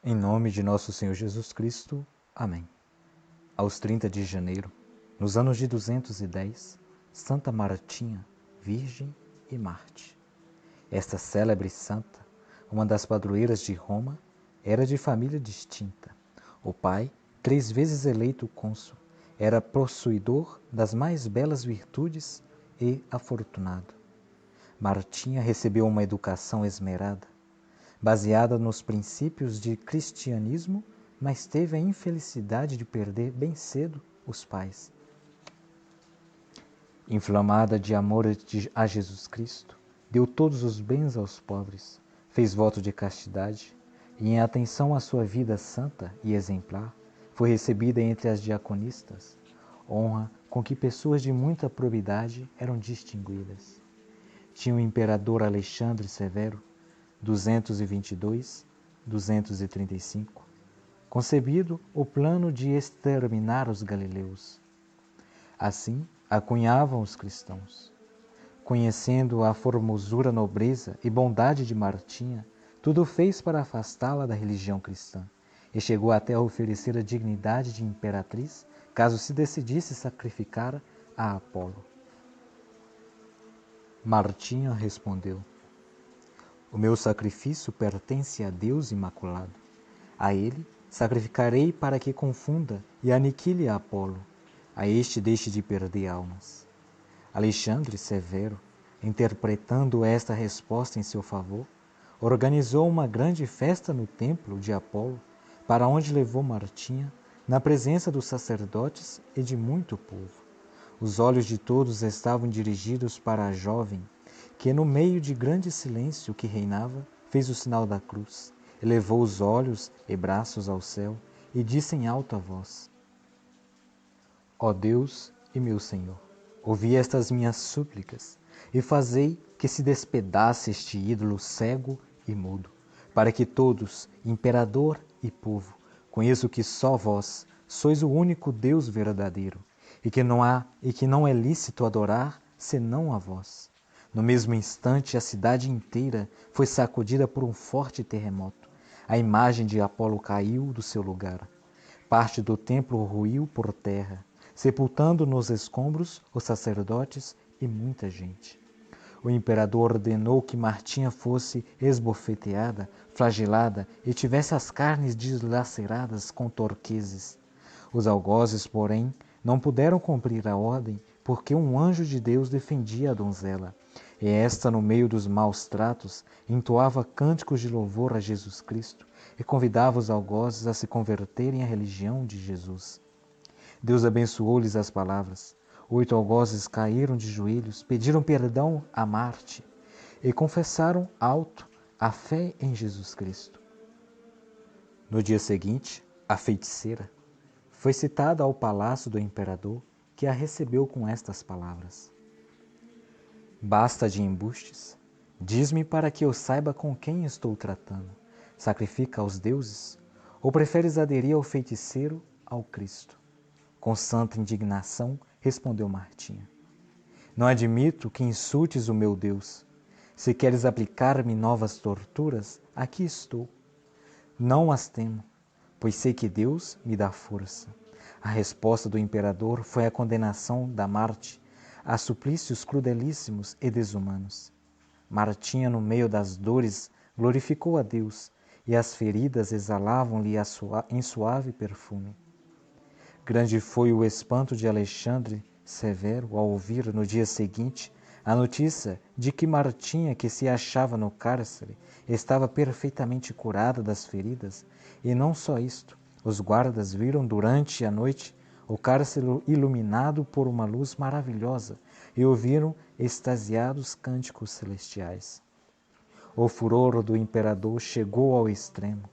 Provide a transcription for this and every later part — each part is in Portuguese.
Em nome de nosso Senhor Jesus Cristo. Amém. Aos 30 de janeiro, nos anos de 210, Santa Martinha, Virgem e Marte. Esta célebre santa, uma das padroeiras de Roma, era de família distinta. O pai, 3 vezes eleito cônsul, era possuidor das mais belas virtudes e afortunado. Martinha recebeu uma educação esmerada, baseada nos princípios de cristianismo, mas teve a infelicidade de perder bem cedo os pais. Inflamada de amor a Jesus Cristo, deu todos os bens aos pobres, fez voto de castidade e, em atenção à sua vida santa e exemplar, foi recebida entre as diaconistas, honra com que pessoas de muita probidade eram distinguidas. Tinha o imperador Alexandre Severo, 222-235, concebido o plano de exterminar os galileus. Assim, acunhavam os cristãos. Conhecendo a formosura, nobreza e bondade de Martinha, tudo fez para afastá-la da religião cristã, e chegou até a oferecer a dignidade de imperatriz, caso se decidisse sacrificar a Apolo. Martinha respondeu: o meu sacrifício pertence a Deus Imaculado. A ele sacrificarei para que confunda e aniquile a Apolo. A este deixe de perder almas. Alexandre Severo, interpretando esta resposta em seu favor, organizou uma grande festa no templo de Apolo, para onde levou Martinha, na presença dos sacerdotes e de muito povo. Os olhos de todos estavam dirigidos para a jovem, que no meio de grande silêncio que reinava, fez o sinal da cruz, elevou os olhos e braços ao céu e disse em alta voz: ó Deus e meu Senhor, ouvi estas minhas súplicas e fazei que se despedace este ídolo cego e mudo, para que todos, imperador e povo, conheçam que só vós sois o único Deus verdadeiro e que não é lícito adorar senão a vós. No mesmo instante, a cidade inteira foi sacudida por um forte terremoto. A imagem de Apolo caiu do seu lugar. Parte do templo ruiu por terra, sepultando nos escombros os sacerdotes e muita gente. O imperador ordenou que Martinha fosse esbofeteada, flagelada e tivesse as carnes dilaceradas com torqueses. Os algozes, porém, não puderam cumprir a ordem, porque um anjo de Deus defendia a donzela, e esta, no meio dos maus tratos, entoava cânticos de louvor a Jesus Cristo e convidava os algozes a se converterem à religião de Jesus. Deus abençoou-lhes as palavras. 8 algozes caíram de joelhos, pediram perdão a Marte e confessaram alto a fé em Jesus Cristo. No dia seguinte, a feiticeira foi citada ao palácio do imperador, que a recebeu com estas palavras: basta de embustes, diz-me para que eu saiba com quem estou tratando. Sacrifica aos deuses ou preferes aderir ao feiticeiro, ao Cristo? Com santa indignação, respondeu Martinha: não admito que insultes o meu Deus. Se queres aplicar-me novas torturas, aqui estou. Não as temo, pois sei que Deus me dá força. A resposta do imperador foi a condenação da Marte a suplícios crudelíssimos e desumanos. Martinha, no meio das dores, glorificou a Deus, e as feridas exalavam-lhe em suave perfume. Grande foi o espanto de Alexandre Severo ao ouvir, no dia seguinte, a notícia de que Martinha, que se achava no cárcere, estava perfeitamente curada das feridas, e não só isto, os guardas viram durante a noite o cárcere iluminado por uma luz maravilhosa e ouviram extasiados cânticos celestiais. O furor do imperador chegou ao extremo.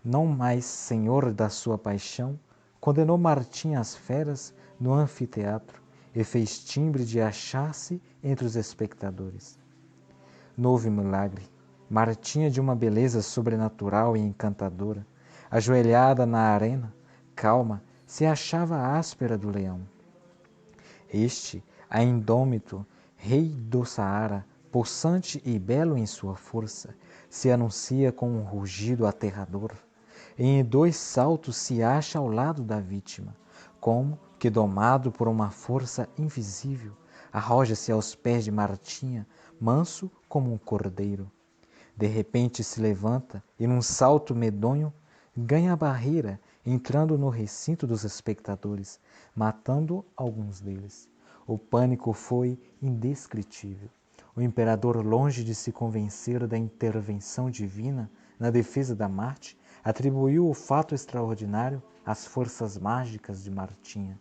Não mais senhor da sua paixão, condenou Martinha às feras no anfiteatro e fez timbre de achar-se entre os espectadores. Novo milagre. Martinha, de uma beleza sobrenatural e encantadora, ajoelhada na arena, calma, se achava à áspera do leão. Este, a indômito, rei do Saara, possante e belo em sua força, se anuncia com um rugido aterrador. e em 2 saltos se acha ao lado da vítima, como que domado por uma força invisível, arroja-se aos pés de Martinha, manso como um cordeiro. De repente se levanta e num salto medonho ganha a barreira, entrando no recinto dos espectadores, matando alguns deles. O pânico foi indescritível. O imperador, longe de se convencer da intervenção divina na defesa da Marte, atribuiu o fato extraordinário às forças mágicas de Martinha,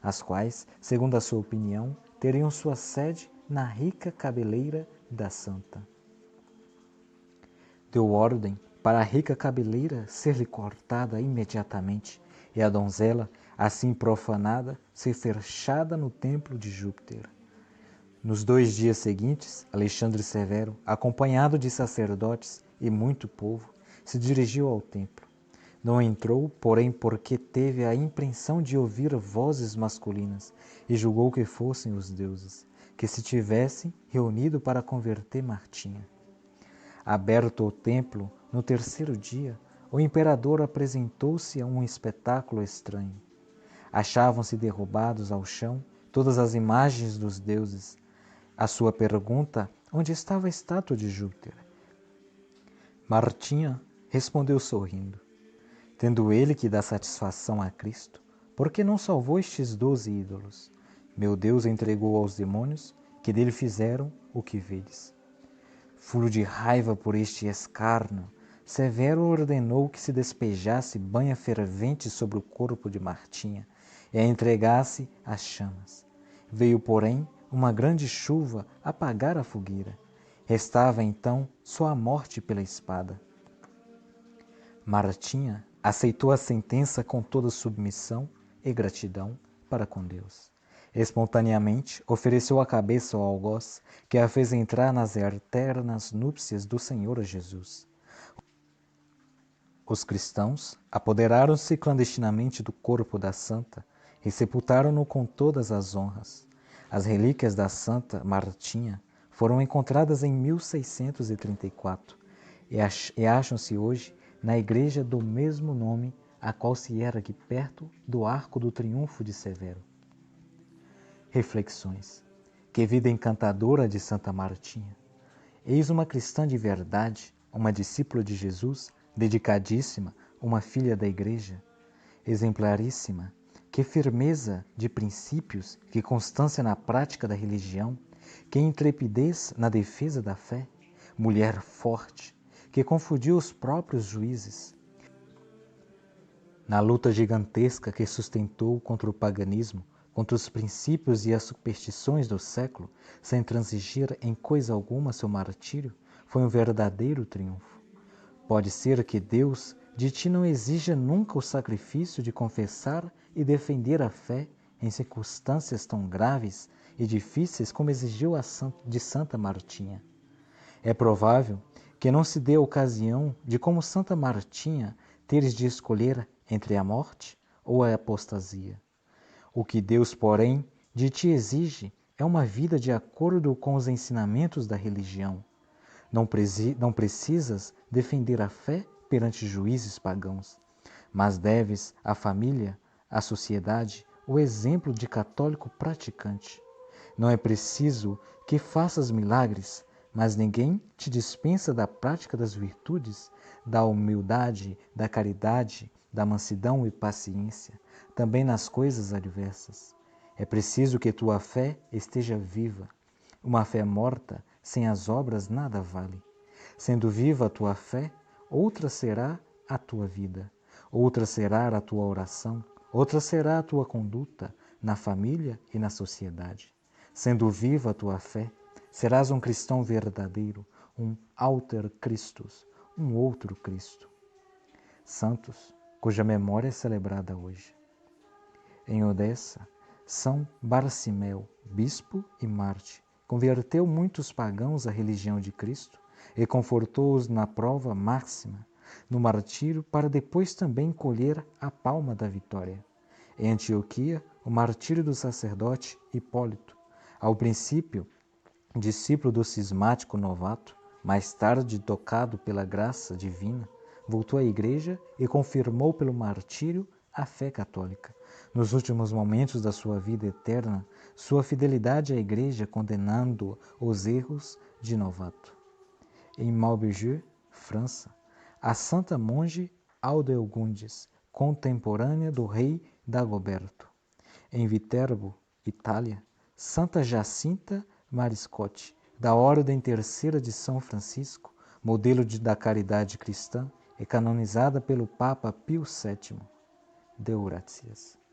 as quais, segundo a sua opinião, teriam sua sede na rica cabeleira da santa. Deu ordem para a rica cabeleira ser-lhe cortada imediatamente e a donzela, assim profanada, ser fechada no templo de Júpiter. Nos 2 dias seguintes, Alexandre Severo, acompanhado de sacerdotes e muito povo, se dirigiu ao templo. Não entrou, porém, porque teve a impressão de ouvir vozes masculinas e julgou que fossem os deuses, que se tivessem reunido para converter Martinha. Aberto o templo, no 3º dia, o imperador apresentou-se a um espetáculo estranho. Achavam-se derrubados ao chão todas as imagens dos deuses. À sua pergunta, onde estava a estátua de Júpiter? Martinha respondeu sorrindo, tendo ele que dar satisfação a Cristo, porque não salvou estes 12 ídolos. Meu Deus entregou aos demônios, que dele fizeram o que vedes. Fulo de raiva por este escárnio, Severo ordenou que se despejasse banha fervente sobre o corpo de Martinha e a entregasse às chamas. Veio, porém, uma grande chuva apagar a fogueira. Restava, então, só a morte pela espada. Martinha aceitou a sentença com toda submissão e gratidão para com Deus. Espontaneamente ofereceu a cabeça ao algoz, que a fez entrar nas eternas núpcias do Senhor Jesus. Os cristãos apoderaram-se clandestinamente do corpo da santa e sepultaram-no com todas as honras. As relíquias da santa Martinha foram encontradas em 1634 e acham-se hoje na igreja do mesmo nome, a qual se ergue perto do Arco do Triunfo de Severo. Reflexões. Que vida encantadora de Santa Martinha! Eis uma cristã de verdade, uma discípula de Jesus, dedicadíssima, uma filha da Igreja, exemplaríssima. Que firmeza de princípios, que constância na prática da religião, que intrepidez na defesa da fé. Mulher forte, que confundiu os próprios juízes. Na luta gigantesca que sustentou contra o paganismo, contra os princípios e as superstições do século, sem transigir em coisa alguma seu martírio, foi um verdadeiro triunfo. Pode ser que Deus de ti não exija nunca o sacrifício de confessar e defender a fé em circunstâncias tão graves e difíceis como exigiu a de Santa Martinha. É provável que não se dê a ocasião de, como Santa Martinha, teres de escolher entre a morte ou a apostasia. O que Deus, porém, de ti exige é uma vida de acordo com os ensinamentos da religião. Não precisas defender a fé perante juízes pagãos, mas deves à família, à sociedade, o exemplo de católico praticante. Não é preciso que faças milagres, mas ninguém te dispensa da prática das virtudes, da humildade, da caridade, da mansidão e paciência, também nas coisas adversas. É preciso que tua fé esteja viva. Uma fé morta, sem as obras, nada vale. Sendo viva a tua fé, outra será a tua vida, outra será a tua oração, outra será a tua conduta na família e na sociedade. Sendo viva a tua fé, serás um cristão verdadeiro, um alter Christus, um outro Cristo. Santos, cuja memória é celebrada hoje. Em Odessa, São Barcimeu, bispo e mártir, converteu muitos pagãos à religião de Cristo e confortou-os na prova máxima, no martírio, para depois também colher a palma da vitória. Em Antioquia, o martírio do sacerdote Hipólito, ao princípio discípulo do cismático novato, mais tarde tocado pela graça divina, voltou à Igreja e confirmou pelo martírio a fé católica. Nos últimos momentos da sua vida eterna, sua fidelidade à Igreja condenando os erros de novato. Em Maubeuge, França, a santa monge Aldegundes, contemporânea do rei Dagoberto. Em Viterbo, Itália, Santa Jacinta Mariscotti, da Ordem Terceira de São Francisco, modelo da caridade cristã, é canonizada pelo Papa Pio VII. Deo gratias.